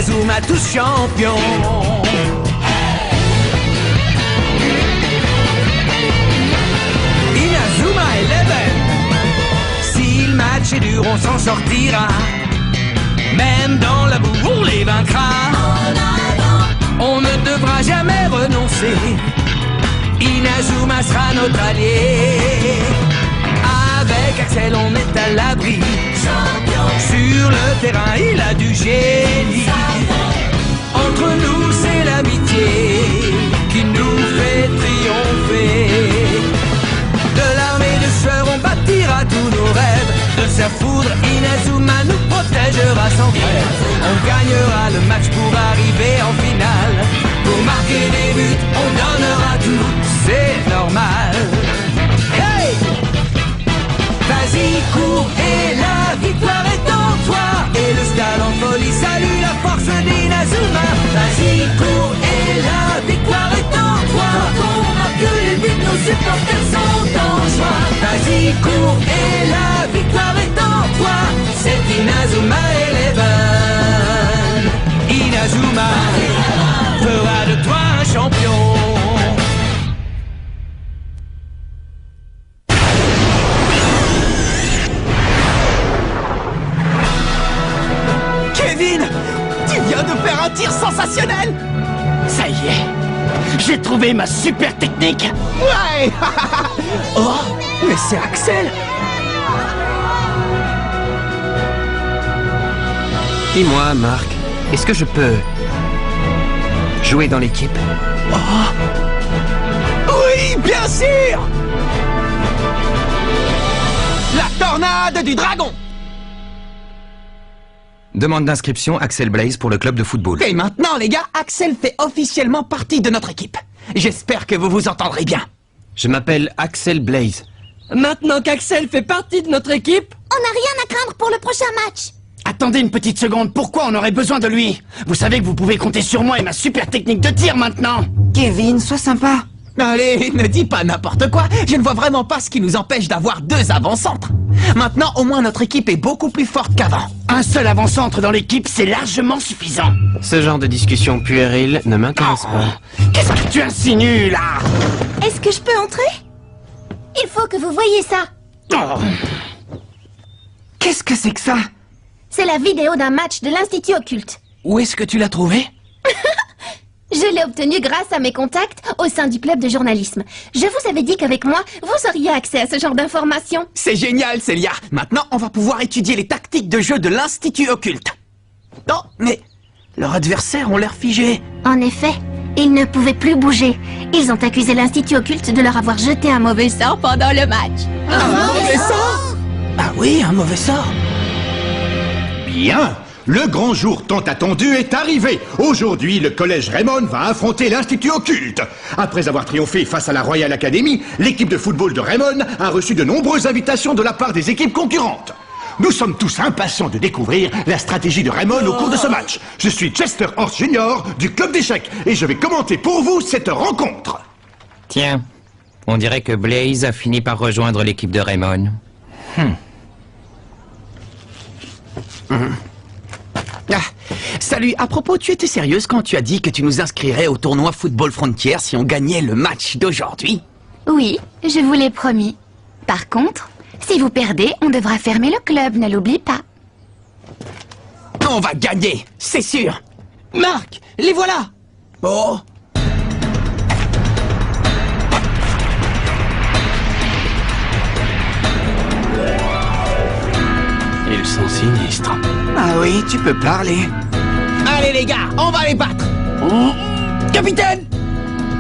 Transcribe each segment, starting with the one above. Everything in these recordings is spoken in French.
Inazuma tous champions. Inazuma Eleven. Si le match est dur, on s'en sortira. Même dans la boue, on les vaincra. On ne devra jamais renoncer. Inazuma sera notre allié. Avec Axel, on est à l'abri. Sur le terrain, il a du génie. Entre nous, c'est l'amitié qui nous fait triompher. De l'armée de sueur, on bâtira tous nos rêves. De sa foudre, Inazuma nous protégera sans trêve. On gagnera le match pour arriver en finale. Pour marquer des buts, on donnera tout, c'est normal. Hey! Vas-y, cours et la victoire est en toi. Et le stade en folie salue la force d'Inazuma. Vas-y, cours et la victoire est en toi. Quand on marque les buts, nos supporters sont en joie. Vas-y, cours et la victoire est en toi. C'est Inazuma Eleven. Inazuma fera de toi un champion. Kevin, tu viens de faire un tir sensationnel. Ça y est, j'ai trouvé ma super technique. Ouais. Oh, mais c'est Axel. Dis-moi, Marc, est-ce que je peux jouer dans l'équipe? Oui, bien sûr. La tornade du dragon. Demande d'inscription Axel Blaze pour le club de football. Et maintenant, les gars, Axel fait officiellement partie de notre équipe. J'espère que vous vous entendrez bien. Je m'appelle Axel Blaze. Maintenant qu'Axel fait partie de notre équipe, On n'a rien à craindre pour le prochain match. Attendez une petite seconde, pourquoi on aurait besoin de lui? Vous savez que vous pouvez compter sur moi et ma super technique de tir maintenant. Kevin, sois sympa. Allez, ne dis pas n'importe quoi. Je ne vois vraiment pas ce qui nous empêche d'avoir deux avant-centres. Maintenant, au moins, notre équipe est beaucoup plus forte qu'avant. Un seul avant-centre dans l'équipe, c'est largement suffisant. Ce genre de discussion puérile ne m'intéresse pas. Qu'est-ce que tu insinues, là? Est-ce que je peux entrer? Il faut que vous voyiez ça. Oh. Qu'est-ce que c'est que ça? C'est la vidéo d'un match de l'Institut Occulte. Où est-ce que tu l'as trouvé? Je l'ai obtenue grâce à mes contacts au sein du club de journalisme. Je vous avais dit qu'avec moi, vous auriez accès à ce genre d'informations. C'est génial, Célia. Maintenant, on va pouvoir étudier les tactiques de jeu de l'Institut Occulte. Non, mais leurs adversaires ont l'air figés. En effet, ils ne pouvaient plus bouger. Ils ont accusé l'Institut Occulte de leur avoir jeté un mauvais sort pendant le match. Un mauvais sort? Ah oui, un mauvais sort. Bien, le grand jour tant attendu est arrivé. Aujourd'hui, le collège Raymond va affronter l'Institut Occulte. Après avoir triomphé face à la Royal Academy, l'équipe de football de Raymond a reçu de nombreuses invitations de la part des équipes concurrentes. Nous sommes tous impatients de découvrir la stratégie de Raymond au cours de ce match. Je suis Chester Horst Jr. du club d'échecs et je vais commenter pour vous cette rencontre. Tiens, on dirait que Blaze a fini par rejoindre l'équipe de Raymond. Ah, salut, à propos, tu étais sérieuse quand tu as dit que tu nous inscrirais au tournoi Football Frontier si on gagnait le match d'aujourd'hui? Oui, je vous l'ai promis. Par contre, si vous perdez, on devra fermer le club, ne l'oublie pas. On va gagner, c'est sûr. Marc, les voilà. Oh. Ils sont sinistres. Ah oui, tu peux parler. Allez les gars, on va les battre. Capitaine,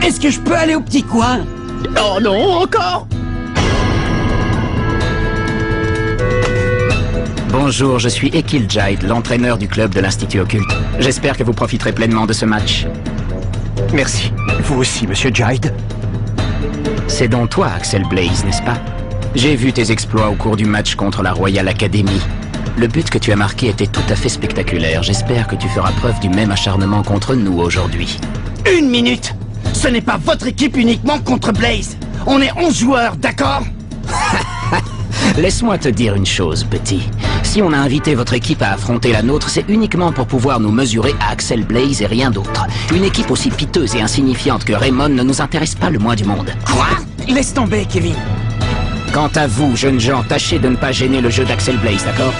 est-ce que je peux aller au petit coin? Oh non, encore. Bonjour, je suis Ekil Jide, l'entraîneur du club de l'Institut Occulte. J'espère que vous profiterez pleinement de ce match. Merci. Vous aussi, monsieur Jide. C'est donc toi, Axel Blaze, n'est-ce pas? J'ai vu tes exploits au cours du match contre la Royal Academy. Le but que tu as marqué était tout à fait spectaculaire. J'espère que tu feras preuve du même acharnement contre nous aujourd'hui. Une minute! Ce n'est pas votre équipe uniquement contre Blaze. On est 11 joueurs, d'accord? Laisse-moi te dire une chose, petit. Si on a invité votre équipe à affronter la nôtre, c'est uniquement pour pouvoir nous mesurer à Axel Blaze et rien d'autre. Une équipe aussi piteuse et insignifiante que Raymond ne nous intéresse pas le moins du monde. Quoi? Laisse tomber, Kevin. Quant à vous, jeunes gens, tâchez de ne pas gêner le jeu d'Axel Blaze, d'accord?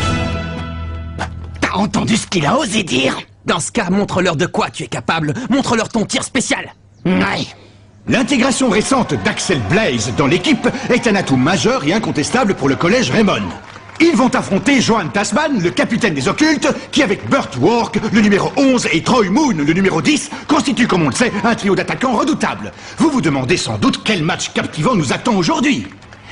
T'as entendu ce qu'il a osé dire? Dans ce cas, montre-leur de quoi tu es capable. Montre-leur ton tir spécial. Ouais. L'intégration récente d'Axel Blaze dans l'équipe est un atout majeur et incontestable pour le collège Raymond. Ils vont affronter Johan Tasman, le capitaine des occultes, qui avec Burt Work, le numéro 11, et Troy Moon, le numéro 10, constitue, comme on le sait, un trio d'attaquants redoutables. Vous vous demandez sans doute quel match captivant nous attend aujourd'hui.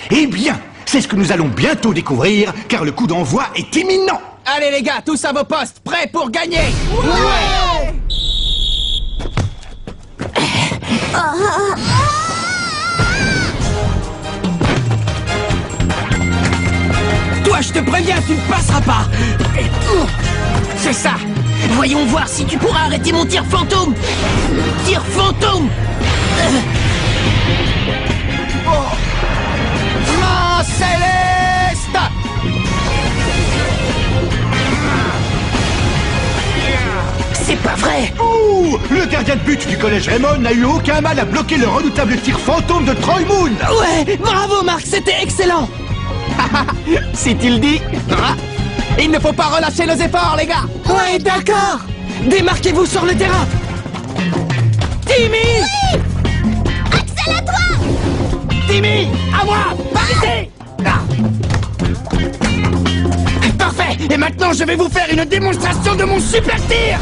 Eh bien, c'est ce que nous allons bientôt découvrir, car le coup d'envoi est imminent. Allez les gars, tous à vos postes, prêts pour gagner. Ouais. Toi, je te préviens, tu ne passeras pas. C'est ça. Voyons voir si tu pourras arrêter mon tir fantôme. Tir fantôme. Main céleste. C'est pas vrai. Ouh, le gardien de but du collège Raymond n'a eu aucun mal à bloquer le redoutable tir fantôme de Troy Moon. Ouais, bravo Marc, c'était excellent. Si tu le dis. Il ne faut pas relâcher nos efforts, les gars. Ouais, d'accord. Démarquez-vous sur le terrain. Timmy. Oui. Axel, à toi. Timmy, à moi. Arrêtez. Parfait. Et maintenant, je vais vous faire une démonstration de mon super tir.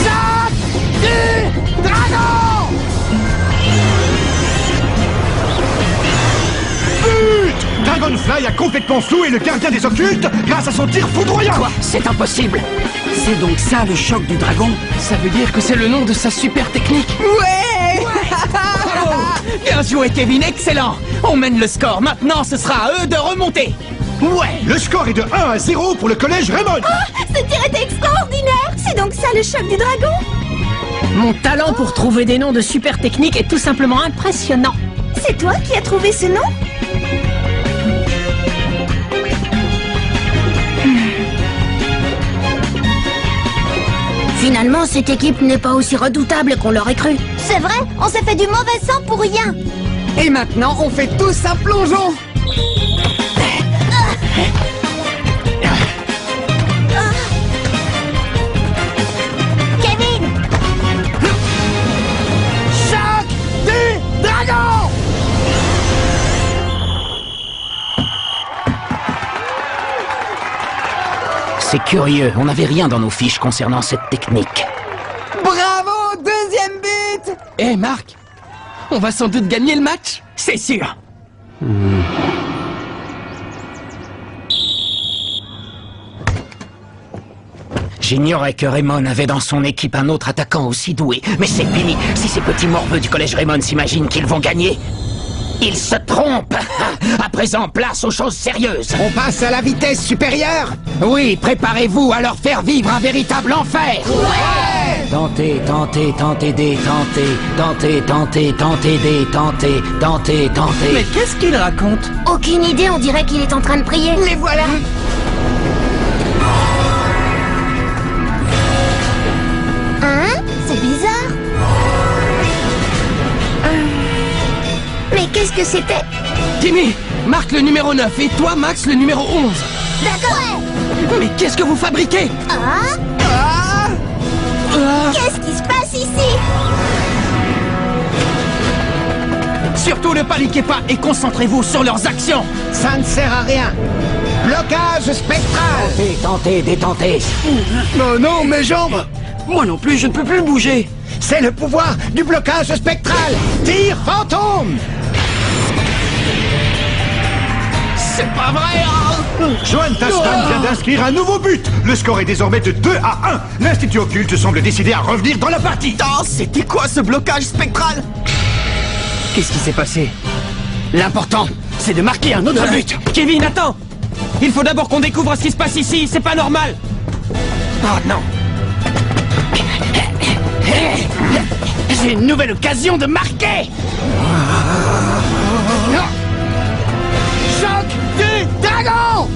Sac du dragon. But! Dragonfly a complètement floué le gardien des occultes grâce à son tir foudroyant. Quoi? C'est impossible. C'est donc ça le choc du dragon? Ça veut dire que c'est le nom de sa super technique. Ouais. Bien joué, Kevin, excellent. On mène le score. Maintenant, ce sera à eux de remonter. Ouais, le score est de 1-0 pour le collège Raymond. Ce tir était extraordinaire. C'est donc ça le choc du dragon? Mon talent pour trouver des noms de super techniques est tout simplement impressionnant. C'est toi qui as trouvé ce nom? Finalement, cette équipe n'est pas aussi redoutable qu'on l'aurait cru. C'est vrai, on s'est fait du mauvais sang pour rien. Et maintenant, on fait tous un plongeon. Kevin! Choc du dragon. C'est curieux, on n'avait rien dans nos fiches concernant cette technique. Bravo, deuxième but. Eh Marc, on va sans doute gagner le match. C'est sûr. J'ignorais que Raymond avait dans son équipe un autre attaquant aussi doué. Mais c'est fini. Si ces petits morveux du collège Raymond s'imaginent qu'ils vont gagner, ils se trompent. À présent, place aux choses sérieuses. On passe à la vitesse supérieure? Oui, préparez-vous à leur faire vivre un véritable enfer. Tentez, tentez, tentez des, tentez, tentez, tentez, tentez des, tentez, tentez, tentez. Mais qu'est-ce qu'il raconte? Aucune idée, on dirait qu'il est en train de prier. Les voilà. Hein? C'est bizarre. Mais qu'est-ce que c'était? Timmy, Marc le numéro 9 et toi Max le numéro 11. D'accord. Mais qu'est-ce que vous fabriquez? Ah? Qu'est-ce qui se passe ici? Surtout ne paniquez pas et concentrez-vous sur leurs actions. Ça ne sert à rien. Blocage spectral. Tentez, tentez, détentez. Oh non, mes jambes. Moi non plus, je ne peux plus bouger. C'est le pouvoir du blocage spectral. Tir fantôme. C'est pas vrai, hein? Johan Tasman vient d'inscrire un nouveau but. Le score est désormais de 2-1. L'Institut Occulte semble décidé à revenir dans la partie. Oh, c'était quoi ce blocage spectral? Qu'est-ce qui s'est passé? L'important, c'est de marquer un autre but. Kevin, attends! Il faut d'abord qu'on découvre ce qui se passe ici, c'est pas normal! Oh non! J'ai une nouvelle occasion de marquer. Choc du dragon.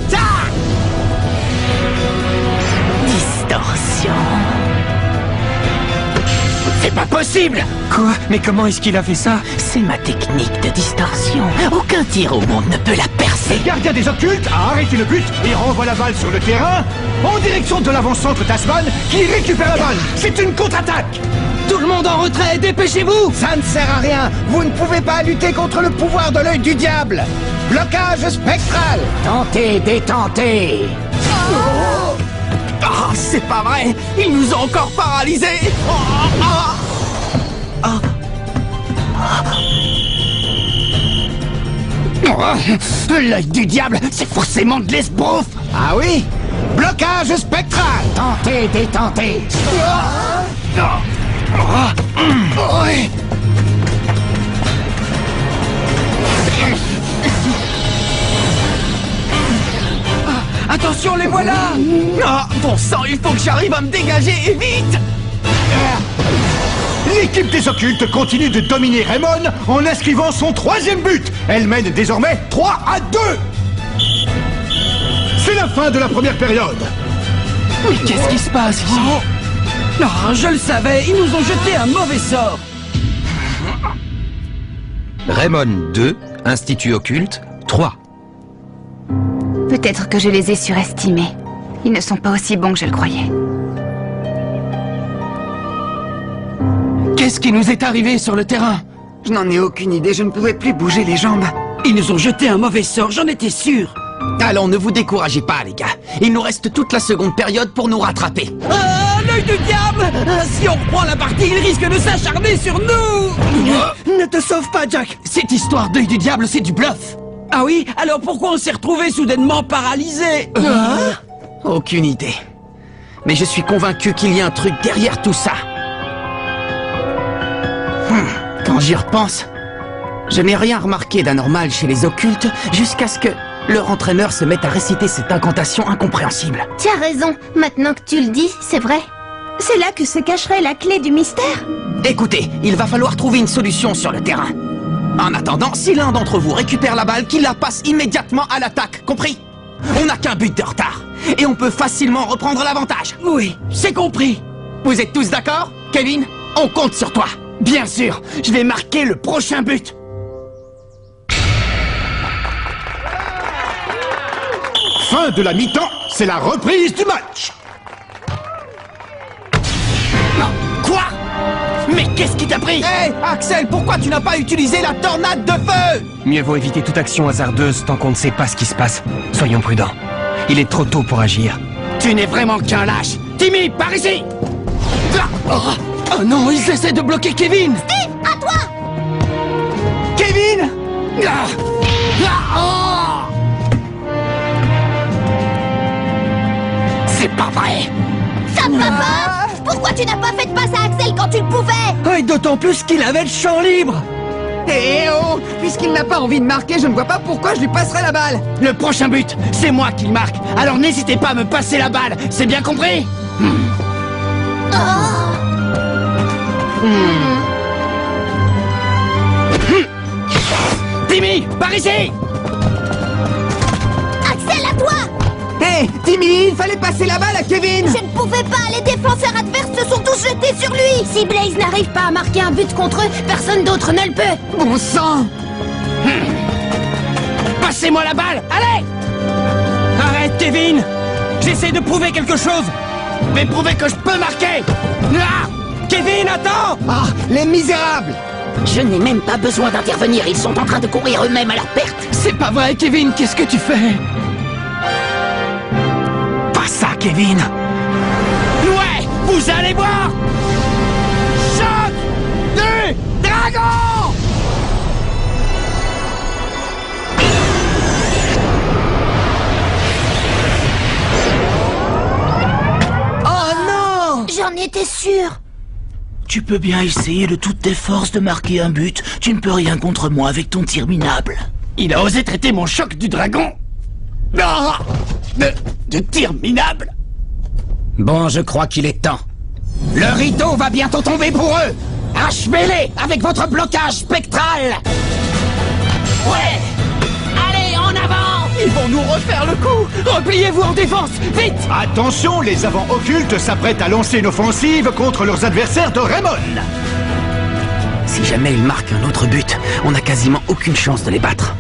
impossible! Quoi? Mais comment est-ce qu'il a fait ça? C'est ma technique de distorsion. Aucun tir au monde ne peut la percer. Le gardien des occultes a arrêté le but et renvoie la balle sur le terrain en direction de l'avant-centre Tasman qui récupère la balle. C'est une contre-attaque. Tout le monde en retrait, dépêchez-vous! Ça ne sert à rien. Vous ne pouvez pas lutter contre le pouvoir de l'œil du diable. Blocage spectral. Tentez, détentez. Ah, c'est pas vrai! Ils nous ont encore paralysés! L'œil du diable, c'est forcément de l'esbrouf. Ah oui? Blocage spectral. Tentez, détentez. Oui. Attention, les voilà! Ah, bon sang, il faut que j'arrive à me dégager et vite! L'équipe des occultes continue de dominer Raymond en inscrivant son 3e but. Elle mène désormais 3-2. C'est la fin de la première période. Mais qu'est-ce qui se passe ici? Oh, je le savais, ils nous ont jeté un mauvais sort! Raymond 2, Institut Occulte 3. Peut-être que je les ai surestimés. Ils ne sont pas aussi bons que je le croyais. Qu'est-ce qui nous est arrivé sur le terrain? Je n'en ai aucune idée, je ne pouvais plus bouger les jambes. Ils nous ont jeté un mauvais sort, j'en étais sûr! Allons, ne vous découragez pas, les gars. Il nous reste toute la seconde période pour nous rattraper. Ah, l'œil du diable! Si on reprend la partie, il risque de s'acharner sur nous! Ne te sauve pas, Jack! Cette histoire d'œil du diable, c'est du bluff. Ah oui? Alors pourquoi on s'est retrouvés soudainement paralysés? Aucune idée. Mais je suis convaincu qu'il y a un truc derrière tout ça. Quand j'y repense, je n'ai rien remarqué d'anormal chez les occultes jusqu'à ce que leur entraîneur se mette à réciter cette incantation incompréhensible. Tu as raison, maintenant que tu le dis, c'est vrai. C'est là que se cacherait la clé du mystère. Écoutez, il va falloir trouver une solution sur le terrain. En attendant, si l'un d'entre vous récupère la balle, qu'il la passe immédiatement à l'attaque, compris? On n'a qu'un but de retard, et on peut facilement reprendre l'avantage. Oui, c'est compris. Vous êtes tous d'accord? Kevin, on compte sur toi. Bien sûr, je vais marquer le prochain but. Fin de la mi-temps, c'est la reprise du match. Quoi? Mais qu'est-ce qui t'a pris? Hé, Axel, pourquoi tu n'as pas utilisé la tornade de feu? Mieux vaut éviter toute action hasardeuse tant qu'on ne sait pas ce qui se passe. Soyons prudents. Il est trop tôt pour agir. Tu n'es vraiment qu'un lâche. Timmy, par ici! Oh non, ils essaient de bloquer Kevin! Steve, à toi! Kevin! C'est pas vrai! Ça ne va pas! Pourquoi tu n'as pas fait de passe à Axel quand tu le pouvais? Et d'autant plus qu'il avait le champ libre! Eh oh! Puisqu'il n'a pas envie de marquer, je ne vois pas pourquoi je lui passerai la balle. Le prochain but, c'est moi qui le marque. Alors n'hésitez pas à me passer la balle, c'est bien compris? Timmy, par ici! Axel, à toi! Hé, Timmy, il fallait passer la balle à Kevin. Je ne pouvais pas, les défenseurs adverses se sont tous jetés sur lui! Si Blaze n'arrive pas à marquer un but contre eux, personne d'autre ne le peut! Bon sang! Passez-moi la balle, allez! Arrête, Kevin! J'essaie de prouver quelque chose! Mais prouvez que je peux marquer! Kevin, attends! Ah, les misérables! Je n'ai même pas besoin d'intervenir, ils sont en train de courir eux-mêmes à leur perte. C'est pas vrai, Kevin, qu'est-ce que tu fais? Pas ça, Kevin! Ouais, vous allez voir! Choc du dragon! Oh non! J'en étais sûre! Tu peux bien essayer de toutes tes forces de marquer un but. Tu ne peux rien contre moi avec ton tir minable. Il a osé traiter mon choc du dragon de tir minable. Bon, je crois qu'il est temps. Le rideau va bientôt tomber pour eux. Achevez-les avec votre blocage spectral. Ouais! Allez, en avant! Ils vont nous refaire le coup! Repliez-vous en défense! Vite! Attention, les avants occultes s'apprêtent à lancer une offensive contre leurs adversaires de Raymond. Si jamais ils marquent un autre but, on n'a quasiment aucune chance de les battre.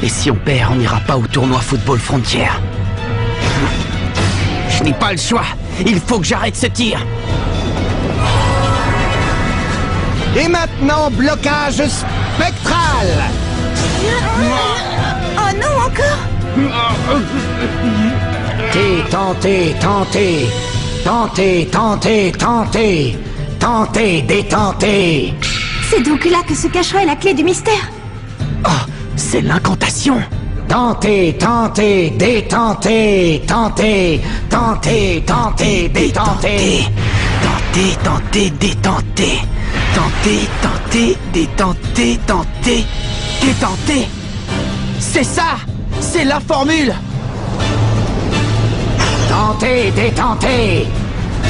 Et si on perd, on n'ira pas au tournoi Football Frontière. Je n'ai pas le choix. Il faut que j'arrête ce tir. Et maintenant, blocage spectral. Oh non, encore? Tentez, détentez. C'est donc là que se cacherait la clé du mystère. Oh, c'est l'incantation. Tentez, détentez. Tentez, détentez. Détentez. C'est ça. C'est la formule. Tentez, détentez.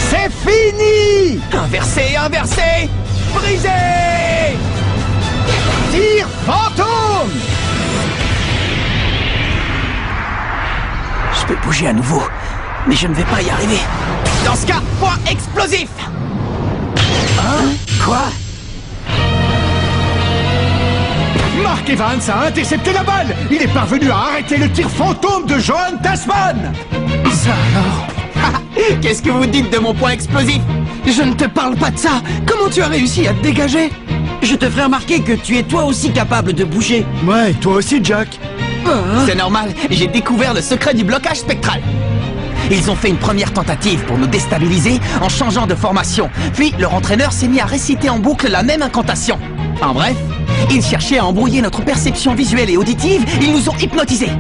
C'est fini. Inversé. Brisé. Tir fantôme. Je peux bouger à nouveau, mais je ne vais pas y arriver. Dans ce cas, point explosif. Hein? Quoi? Mark Evans a intercepté la balle. Il est parvenu à arrêter le tir fantôme de Johan Tasman. Ça alors? Qu'est-ce que vous dites de mon point explosif? Je ne te parle pas de ça. Comment tu as réussi à te dégager? Je te ferai remarquer que tu es toi aussi capable de bouger. Ouais, toi aussi, Jack. C'est normal, j'ai découvert le secret du blocage spectral. Ils ont fait une première tentative pour nous déstabiliser en changeant de formation. Puis leur entraîneur s'est mis à réciter en boucle la même incantation. En bref, ils cherchaient à embrouiller notre perception visuelle et auditive, ils nous ont hypnotisés.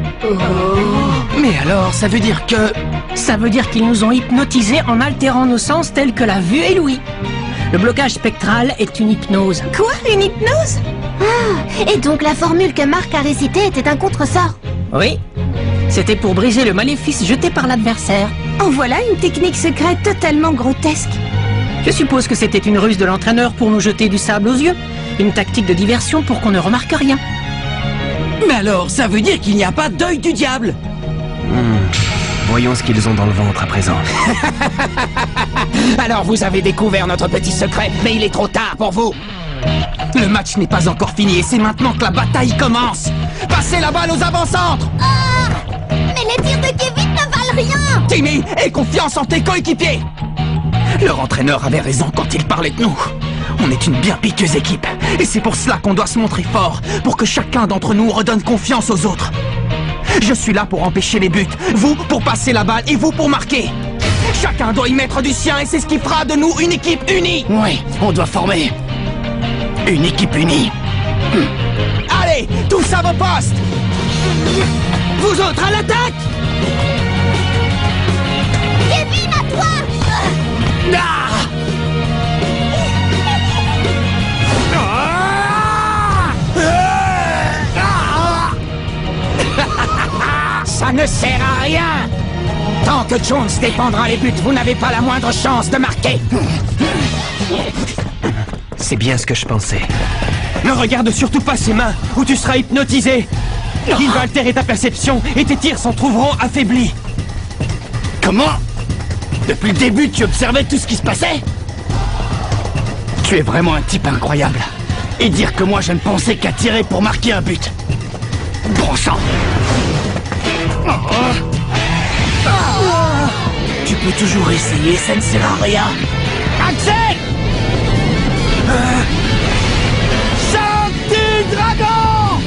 Mais alors, ça veut dire que... Ça veut dire qu'ils nous ont hypnotisés en altérant nos sens tels que la vue et l'ouïe. Le blocage spectral est une hypnose. Quoi? Une hypnose? Ah, et donc la formule que Marc a récitée était un contresort? Oui. C'était pour briser le maléfice jeté par l'adversaire. En voilà une technique secrète totalement grotesque. Je suppose que c'était une ruse de l'entraîneur pour nous jeter du sable aux yeux. Une tactique de diversion pour qu'on ne remarque rien. Mais alors, ça veut dire qu'il n'y a pas d'œil du diable. Voyons ce qu'ils ont dans le ventre à présent. Alors vous avez découvert notre petit secret, mais il est trop tard pour vous. Le match n'est pas encore fini et c'est maintenant que la bataille commence. Passez la balle aux avant-centres. Mais les tirs de Kevin ne valent rien. Timmy, aie confiance en tes coéquipiers. Leur entraîneur avait raison quand il parlait de nous. On est une bien piteuse équipe. Et c'est pour cela qu'on doit se montrer fort, pour que chacun d'entre nous redonne confiance aux autres. Je suis là pour empêcher les buts, vous pour passer la balle et vous pour marquer. Chacun doit y mettre du sien et c'est ce qui fera de nous une équipe unie. Oui, on doit former une équipe unie. Allez, tous à vos postes. Vous autres à l'attaque. Kevin, à toi. Ça ne sert à rien. Tant que Jones défendra les buts, vous n'avez pas la moindre chance de marquer. C'est bien ce que je pensais. Ne regarde surtout pas ses mains, ou tu seras hypnotisé. Il va altérer ta perception et tes tirs s'en trouveront affaiblis. Comment? Depuis le début, tu observais tout ce qui se passait? Tu es vraiment un type incroyable. Et dire que moi, je ne pensais qu'à tirer pour marquer un but. Bon sang. Tu peux toujours essayer, ça ne sert à rien. Axel! Sancti Dragon!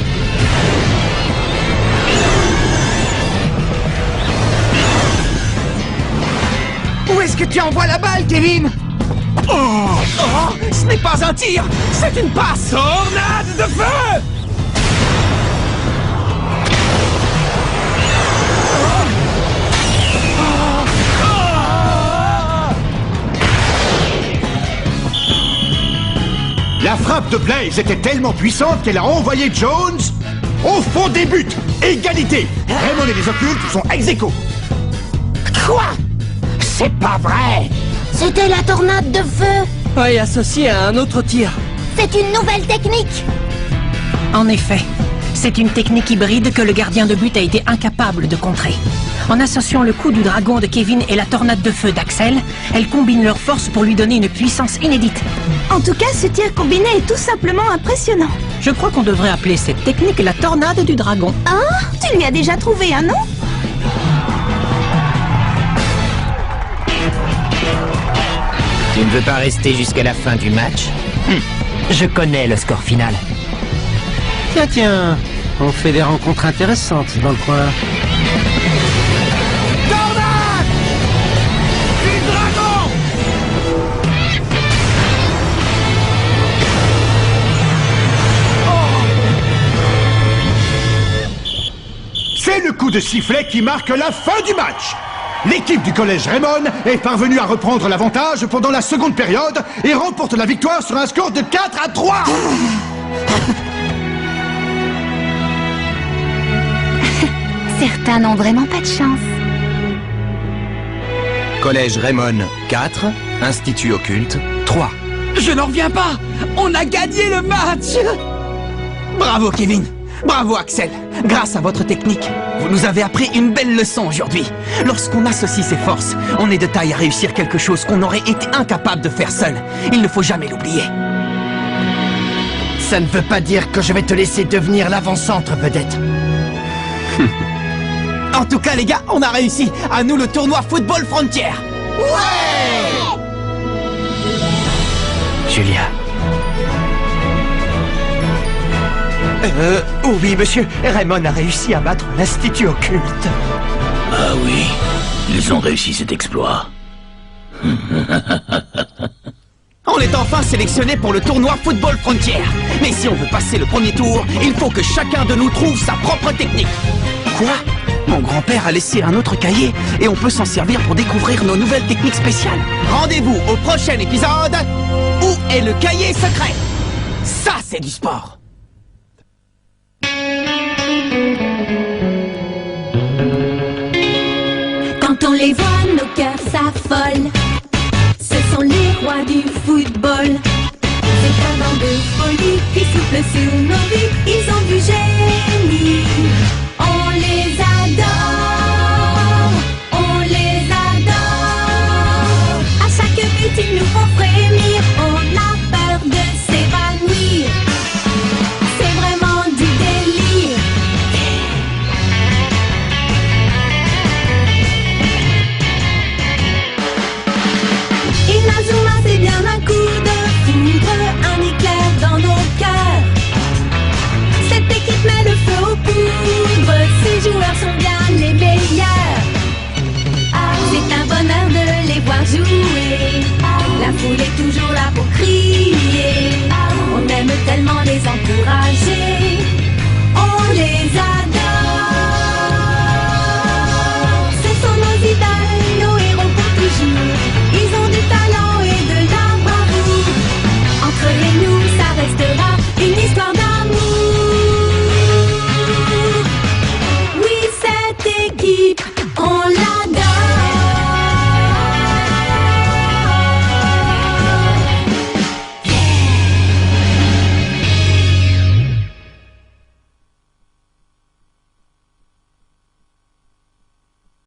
Où est-ce que tu envoies la balle, Kevin? Oh, ce n'est pas un tir, c'est une passe. Tornade de feu! La frappe de Blaze était tellement puissante qu'elle a envoyé Jones au fond des buts. Égalité. Raymond et les occultes sont ex-aequo. Quoi? C'est pas vrai. C'était la tornade de feu. Oui, associé à un autre tir. C'est une nouvelle technique. En effet, C'est une technique hybride que le gardien de but a été incapable de contrer. En associant le coup du dragon de Kevin et la tornade de feu d'Axel, elles combinent leurs forces pour lui donner une puissance inédite. En tout cas, ce tir combiné est tout simplement impressionnant. Je crois qu'on devrait appeler cette technique la tornade du dragon. Ah, tu lui as déjà trouvé un nom? Tu ne veux pas rester jusqu'à la fin du match? Je connais le score final. Tiens, on fait des rencontres intéressantes dans le coin. Tornade du dragon! C'est le coup de sifflet qui marque la fin du match. L'équipe du collège Raymond est parvenue à reprendre l'avantage pendant la seconde période et remporte la victoire sur un score de 4-3. Certains n'ont vraiment pas de chance. Collège Raymond 4, Institut Occulte 3. Je n'en reviens pas! On a gagné le match! Bravo Kevin, bravo Axel. Grâce à votre technique, vous nous avez appris une belle leçon aujourd'hui. Lorsqu'on associe ses forces, on est de taille à réussir quelque chose qu'on aurait été incapable de faire seul. Il ne faut jamais l'oublier. Ça ne veut pas dire que je vais te laisser devenir l'avant-centre, vedette. En tout cas les gars, on a réussi. À nous le tournoi Football Frontier. Ouais! Julia. Oui monsieur, Raymond a réussi à battre l'Institut Occulte. Ah oui, ils ont réussi cet exploit. On est enfin sélectionné pour le tournoi Football Frontier. Mais si on veut passer le premier tour, il faut que chacun de nous trouve sa propre technique. Quoi? Mon grand-père a laissé un autre cahier et on peut s'en servir pour découvrir nos nouvelles techniques spéciales. Rendez-vous au prochain épisode. Où est le cahier secret? Ça, c'est du sport. Quand on les voit, nos cœurs s'affolent. Ce sont les rois du football. C'est un vent de folie qui souffle sur nos vies. Ils ont du génie.